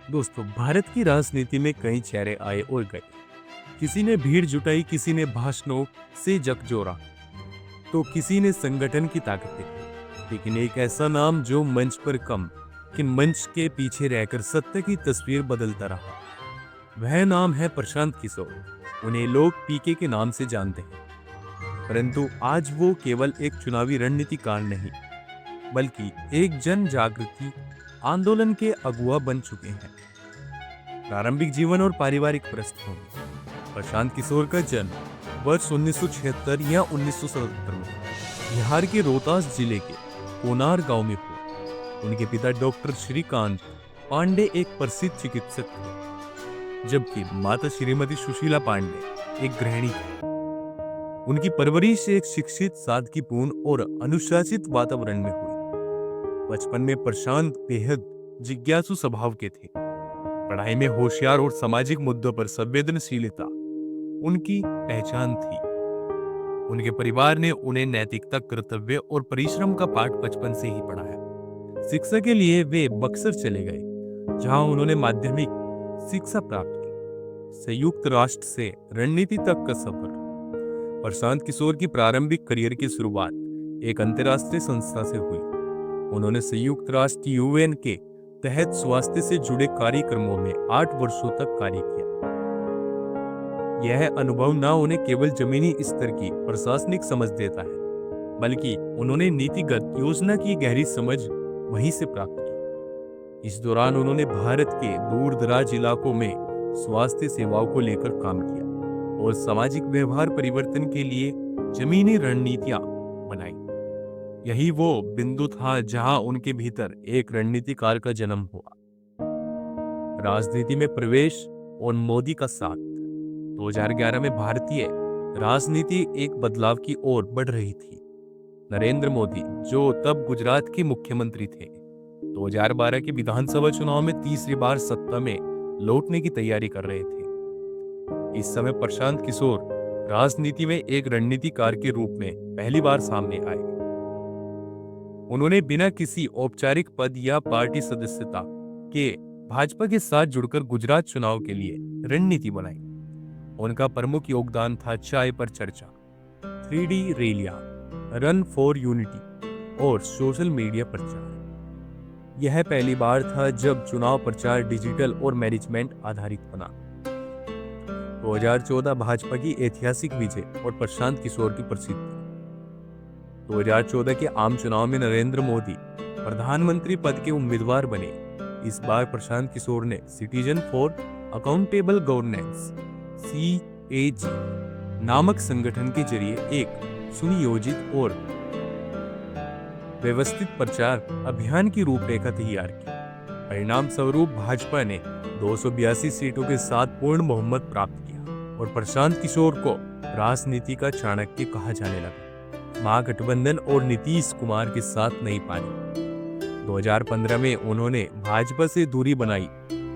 दोस्तों, भारत की राजनीति में कई चेहरे आए और गए। किसी ने भीड़ जुटाई, किसी ने भाषणों से जगजोरा, तो किसी ने संगठन की ताकत दिखाई। लेकिन एक ऐसा नाम जो मंच पर कम, लेकिन मंच के पीछे रहकर सत्य की तस्वीर बदलता रहा, वह नाम है प्रशांत किशोर। उन्हें लोग पीके के नाम से जानते हैं, परंतु आज वो केवल एक चुनावी रणनीतिकार नहीं, बल्कि एक जन जागृति आंदोलन के अगुवा बन चुके हैं। प्रारंभिक जीवन और पारिवारिक पृष्ठभूमि। प्रशांत किशोर का जन्म वर्ष 1976 या 1977 में बिहार के रोहतास जिले के कोनार गांव में हुआ। उनके पिता डॉक्टर श्रीकांत पांडे एक प्रसिद्ध चिकित्सक थे, जबकि माता श्रीमती सुशीला पांडे एक गृहिणी थी। उनकी परवरिश एक शिक्षित, सादगीपूर्ण और अनुशासित वातावरण में हुई। बचपन में प्रशांत बेहद जिज्ञासु स्वभाव के थे। पढ़ाई में होशियार और सामाजिक मुद्दों पर संवेदनशीलता उनकी पहचान थी। उनके परिवार ने उन्हें नैतिकता, कर्तव्य और परिश्रम का पाठ बचपन से ही पढ़ाया। शिक्षा के लिए वे बक्सर चले गए, जहां उन्होंने माध्यमिक शिक्षा प्राप्त की। संयुक्त राष्ट्र से रणनीति तक का सफर। प्रशांत किशोर की प्रारंभिक करियर की शुरुआत एक अंतर्राष्ट्रीय संस्था से हुई। उन्होंने संयुक्त राष्ट्र यूएन के तहत स्वास्थ्य से जुड़े कार्यक्रमों में 8 वर्षों तक कार्य किया। यह अनुभव न उन्हें केवल जमीनी स्तर की प्रशासनिक समझ देता है, बल्कि उन्होंने नीतिगत योजना की गहरी समझ वहीं से प्राप्त की। इस दौरान उन्होंने भारत के दूर दराज इलाकों में स्वास्थ्य सेवाओं को लेकर काम किया और सामाजिक व्यवहार परिवर्तन के लिए जमीनी रणनीतियां बनाई। यही वो बिंदु था जहां उनके भीतर एक रणनीतिकार का जन्म हुआ। राजनीति में प्रवेश और मोदी का साथ। 2011 में भारतीय राजनीति एक बदलाव की ओर बढ़ रही थी। नरेंद्र मोदी, जो तब गुजरात के मुख्यमंत्री थे, 2012 के विधानसभा चुनाव में तीसरी बार सत्ता में लौटने की तैयारी कर रहे थे। इस समय प्रशांत किशोर राजनीति में एक रणनीतिकार के रूप में पहली बार सामने आए। उन्होंने बिना किसी औपचारिक पद या पार्टी सदस्यता के भाजपा के साथ जुड़कर गुजरात चुनाव के लिए रणनीति बनाई। उनका प्रमुख योगदान था चाय पर चर्चा, 3D रैलियां, रन फॉर यूनिटी और सोशल मीडिया प्रचार। यह पहली बार था जब चुनाव प्रचार डिजिटल और मैनेजमेंट आधारित बना। 2014 भाजपा की ऐतिहासिक विजय और प्रशांत किशोर की प्रसिद्धि। 2014 के आम चुनाव में नरेंद्र मोदी प्रधानमंत्री पद के उम्मीदवार बने। इस बार प्रशांत किशोर ने citizen for accountable governance CAG नामक संगठन के जरिए एक सुनियोजित और व्यवस्थित प्रचार अभियान की रूपरेखा तैयार की। परिणाम स्वरूप भाजपा ने 282 सीटों के साथ पूर्ण बहुमत प्राप्त किया और प्रशांत किशोर को राजनीति का चाणक्य कहा जाने लगा। महागठबंधन और नीतीश कुमार के साथ नहीं पानी। 2015 में उन्होंने भाजपा से दूरी बनाई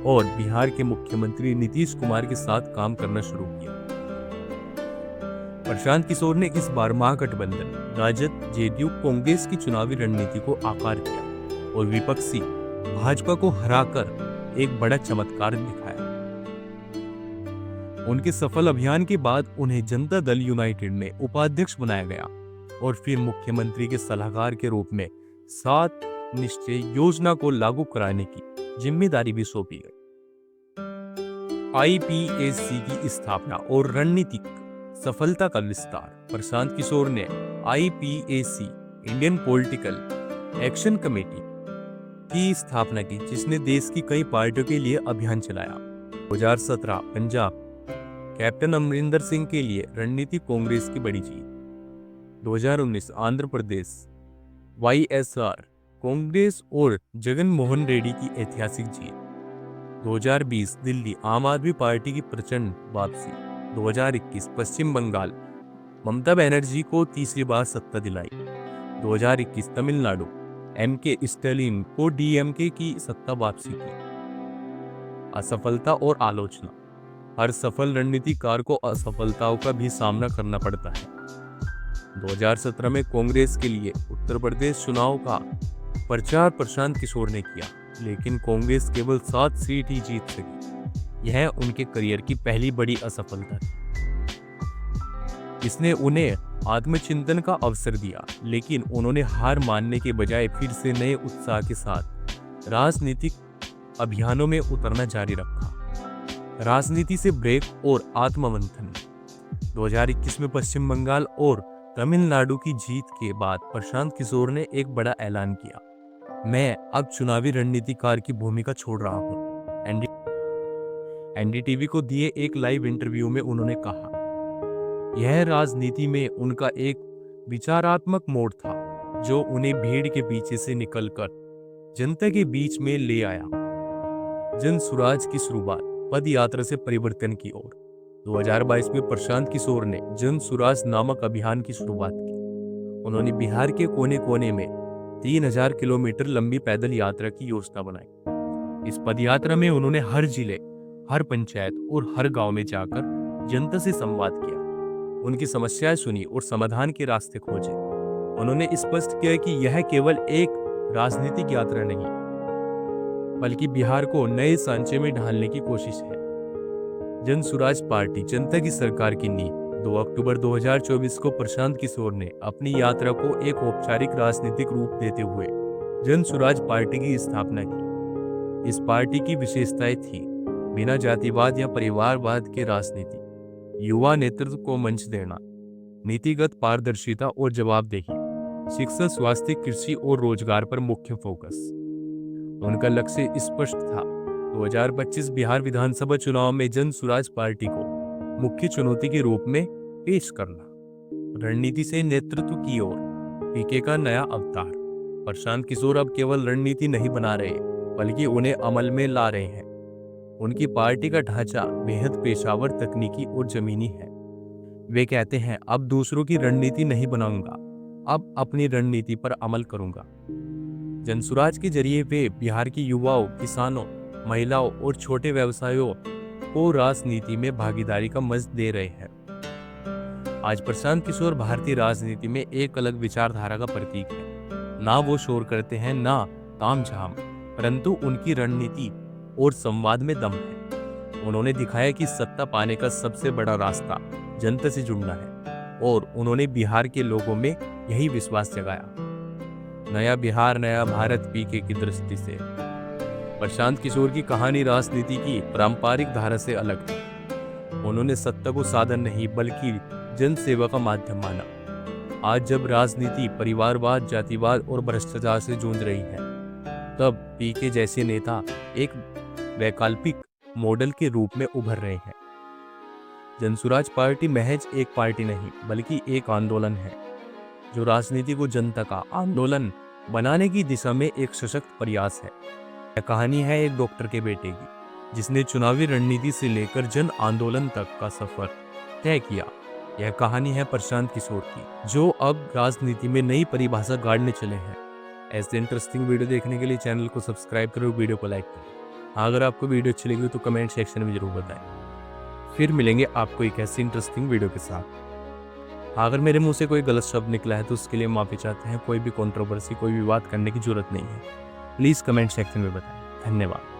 और बिहार के मुख्यमंत्री नीतीश कुमार के साथ काम करना शुरू किया। प्रशांत किशोर ने इस बार महागठबंधन, राजद, जेडीयू, कांग्रेस की चुनावी रणनीति को आकार किया और विपक्षी भाजपा को हराकर एक बड़ा चमत्कार दिखाया। उनके सफल अभियान के बाद उन्हें जनता दल यूनाइटेड में उपाध्यक्ष बनाया गया और फिर मुख्यमंत्री के सलाहकार के रूप में 7 निश्चय योजना को लागू कराने की जिम्मेदारी भी सौंपी गई। IPAC की स्थापना और रणनीतिक सफलता का विस्तार। प्रशांत किशोर ने IPAC, Indian political action committee की स्थापना की, जिसने देश की कई पार्टियों के लिए अभियान चलाया। 2017 पंजाब, कैप्टन अमरिंदर सिंह के लिए रणनीति कांग्रेस की बड़ी जीत। 2019 आंध्र प्रदेश, YSR कांग्रेस और जगन मोहन रेड्डी की ऐतिहासिक जीत। 2020 दिल्ली, आम आदमी पार्टी की प्रचंड वापसी। 2021 पश्चिम बंगाल, ममता बनर्जी को तीसरी बार सत्ता दिलाई। 2021 तमिलनाडु, MK स्टालिन को DMK की सत्ता वापसी की। असफलता और आलोचना। हर सफल रणनीतिकार को असफलताओं का भी सामना करना पड़ता है। 2017 में कांग्रेस के लिए उत्तर प्रदेश चुनाव का प्रचार प्रशांत किशोर ने किया। लेकिन कांग्रेस केवल 7 सीट ही जीत सकी। यह उनके करियर की पहली बड़ी असफलता थी। इसने उन्हें आत्मचिंतन का अवसर दिया, लेकिन उन्होंने हार मानने के बजाय फिर से नए उत्साह के साथ राजनीतिक अभियानों में उतरना जारी रखा। राजनीति से ब्रेक और आत्ममंथन। 2021 में पश्चिम बंगाल और तमिलनाडु की जीत के बाद प्रशांत किशोर ने एक बड़ा ऐलान किया, मैं अब चुनावी रणनीतिकार की भूमिका छोड़ रहा हूं। एनडीटीवी को दिए एक लाइव इंटरव्यू में उन्होंने कहा, यह राजनीति में उनका एक विचारात्मक मोड़ था जो उन्हें भीड़ के पीछे से निकलकर जनता के बीच में ले आया। जन सुराज की शुरुआत पद यात्रा से परिवर्तन की ओर। 2022 में प्रशांत किशोर ने जन सुराज नामक अभियान की शुरुआत की। उन्होंने बिहार के कोने कोने में 3000 किलोमीटर लंबी पैदल यात्रा की योजना बनाई। इस पद यात्रा में उन्होंने हर जिले, हर पंचायत और हर गांव में जाकर जनता से संवाद किया, उनकी समस्याएं सुनी और समाधान के रास्ते खोजे। उन्होंने स्पष्ट किया कि यह केवल एक राजनीतिक यात्रा नहीं, बल्कि बिहार को नए सांचे में ढालने की कोशिश है। जन सुराज पार्टी जनता की सरकार की नींव। 2 अक्टूबर 2024 को प्रशांत किशोर ने अपनी यात्रा को एक औपचारिक राजनीतिक रूप देते हुए जन सुराज पार्टी की स्थापना की। इस पार्टी की विशेषताएं थी बिना जातिवाद या परिवारवाद के राजनीति, युवा नेतृत्व को मंच देना, नीतिगत पारदर्शिता और जवाबदेही, शिक्षा, स्वास्थ्य, कृषि और रोजगार पर मुख्य फोकस। उनका लक्ष्य स्पष्ट था, 2025 बिहार विधानसभा चुनाव में जन सुराज पार्टी को मुख्य चुनौती के रूप में पेश करना। रणनीति से नेतृत्व की ओर पीके का नया अवतार। प्रशांत किशोर अब केवल रणनीति नहीं बना रहे, बल्कि उन्हें अमल में ला रहे हैं। उनकी पार्टी का ढांचा बेहद पेशावर, तकनीकी और जमीनी है। वे कहते हैं, अब दूसरों की रणनीति नहीं बनाऊंगा, अब अपनी रणनीति पर अमल करूंगा। जनसुराज के जरिए वे बिहार के युवाओं, किसानों, महिलाओं और छोटे व्यवसायों को राजनीति में भागीदारी का मंच दे रहे हैं। आज प्रशांत किशोर भारतीय राजनीति में एक अलग विचारधारा का प्रतीक है। ना वो शोर करते हैं, ना तामझाम, परंतु उनकी रणनीति और संवाद में दम है। उन्होंने दिखाया कि सत्ता पाने का सबसे बड़ा रास्ता जनता से जुड़ना है, और उन्होंने बिहार के लोगों में यही विश्वास जगाया। नया बिहार, नया भारत पीके की दृष्टि से प्रशांत किशोर की कहानी राजनीति की पारंपरिक धारा से अलग है। उन्होंने सत्ता को साधन नहीं, बल्कि जनसेवा का माध्यम माना। आज जब राजनीति परिवारवाद, जातिवाद और भ्रष्टाचार से जूझ रही है, तब पीके जैसे नेता एक वैकल्पिक मॉडल के रूप में उभर रहे हैं। जनसुराज पार्टी महज एक पार्टी नहीं, बल्कि एक आंदोलन है, जो राजनीति को जनता का आंदोलन बनाने की दिशा में एक सशक्त प्रयास है। यह कहानी है एक डॉक्टर के बेटे की, जिसने चुनावी रणनीति से लेकर जन आंदोलन तक का सफर तय किया। यह कहानी है प्रशांत किशोर की, जो अब राजनीति में नई परिभाषा गाड़ने चले हैं। ऐसे इंटरेस्टिंग वीडियो देखने के लिए चैनल को सब्सक्राइब करो, वीडियो को लाइक करें। अगर आपको वीडियो अच्छी लगी तो कमेंट सेक्शन में जरूर बताएं। फिर मिलेंगे आपको एक ऐसी इंटरेस्टिंग वीडियो के साथ। अगर मेरे मुंह से कोई गलत शब्द निकला है तो उसके लिए माफी चाहते हैं। कोई भी कंट्रोवर्सी, कोई विवाद करने की जरूरत नहीं है। प्लीज़ कमेंट सेक्शन में बताएं। धन्यवाद।